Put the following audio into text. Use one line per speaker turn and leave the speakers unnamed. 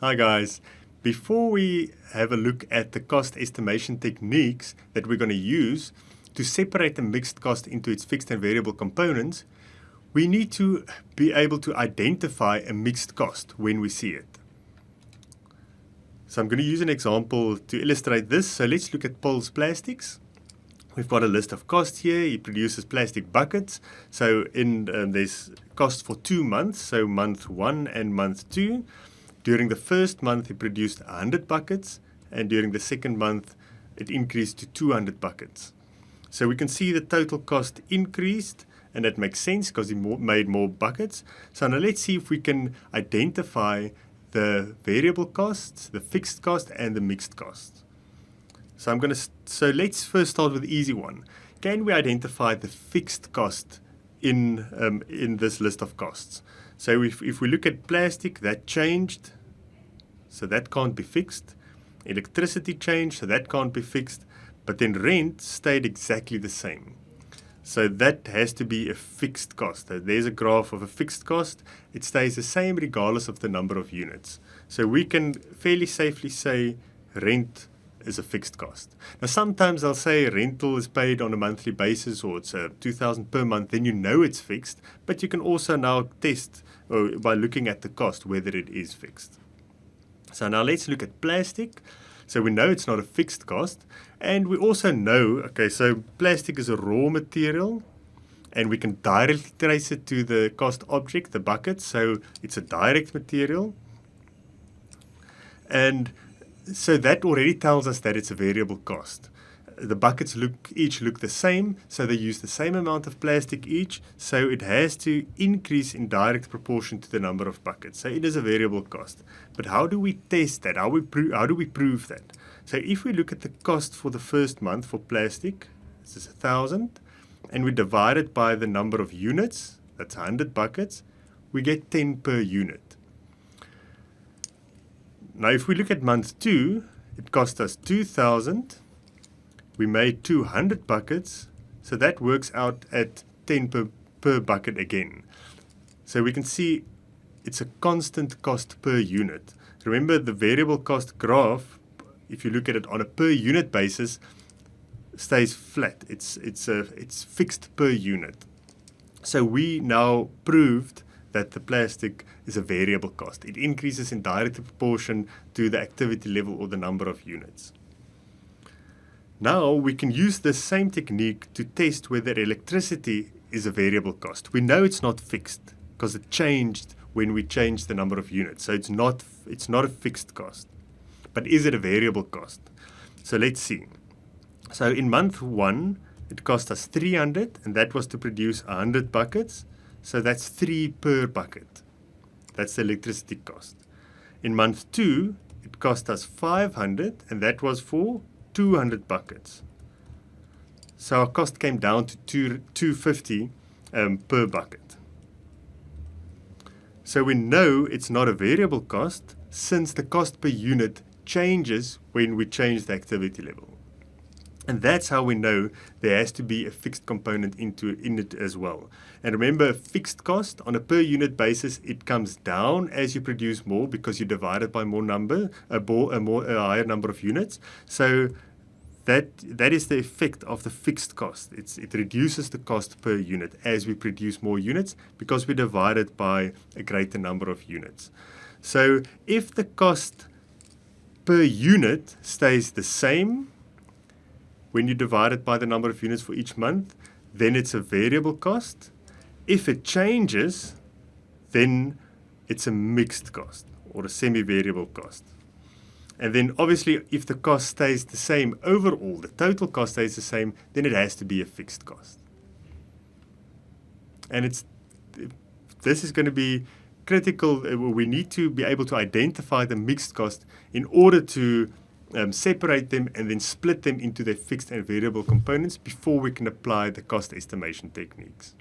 Hi guys, before we have a look at the cost estimation techniques that we're going to use to separate the mixed cost into its fixed and variable components, we need to be able to identify a mixed cost when we see it. So I'm going to use an example to illustrate this. So let's look at Paul's Plastics. We've got a list of costs here. He produces plastic buckets. So there's cost for 2 months, so month 1 and month 2. During the first month, he produced 100 buckets, and during the second month, it increased to 200 buckets. So we can see the total cost increased, and that makes sense because he made more buckets. So now let's see if we can identify the variable costs, the fixed cost, and the mixed costs. So let's first start with the easy one. Can we identify the fixed cost in this list of costs? So if we look at plastic, that changed, so that can't be fixed. Electricity changed, so that can't be fixed. But then rent stayed exactly the same. So that has to be a fixed cost. There's a graph of a fixed cost. It stays the same regardless of the number of units. So we can fairly safely say rent is a fixed cost. Now sometimes I'll say rental is paid on a monthly basis, or it's $2,000 per month, then you know it's fixed, but you can also now test by looking at the cost whether it is fixed. So now let's look at plastic. So we know it's not a fixed cost, and we also know, okay, so plastic is a raw material, and we can directly trace it to the cost object, the bucket, so it's a direct material. And so that already tells us that it's a variable cost. The buckets each look the same, so they use the same amount of plastic each, so it has to increase in direct proportion to the number of buckets. So it is a variable cost. But how do we test that? How do we prove that? So if we look at the cost for the first month for plastic, this is 1,000, and we divide it by the number of units, that's 100 buckets, we get 10 per unit. Now, if we look at month 2, it cost us 2,000. We made 200 buckets, so that works out at 10 per bucket again. So we can see it's a constant cost per unit. Remember, the variable cost graph, if you look at it on a per unit basis, stays flat. It's fixed per unit. So we now proved that the plastic is a variable cost. It increases in direct proportion to the activity level or the number of units. Now we can use the same technique to test whether electricity is a variable cost. We know it's not fixed because it changed when we changed the number of units. So it's not a fixed cost. But is it a variable cost? So let's see. So in month 1, it cost us 300, and that was to produce 100 buckets. So that's 3 per bucket. That's the electricity cost. In month 2, it cost us 500, and that was for 200 buckets. So our cost came down to $250 per bucket. So we know it's not a variable cost since the cost per unit changes when we change the activity level. And that's how we know there has to be a fixed component in it as well. And remember, a fixed cost on a per unit basis, it comes down as you produce more because you divide it by a higher number of units. So that is the effect of the fixed cost. It reduces the cost per unit as we produce more units because we divide it by a greater number of units. So if the cost per unit stays the same when you divide it by the number of units for each month, then it's a variable cost. If it changes, then it's a mixed cost or a semi-variable cost. And then obviously if the cost stays the same overall, the total cost stays the same, then it has to be a fixed cost. And this is going to be critical. We need to be able to identify the mixed cost in order to separate them and then split them into their fixed and variable components before we can apply the cost estimation techniques.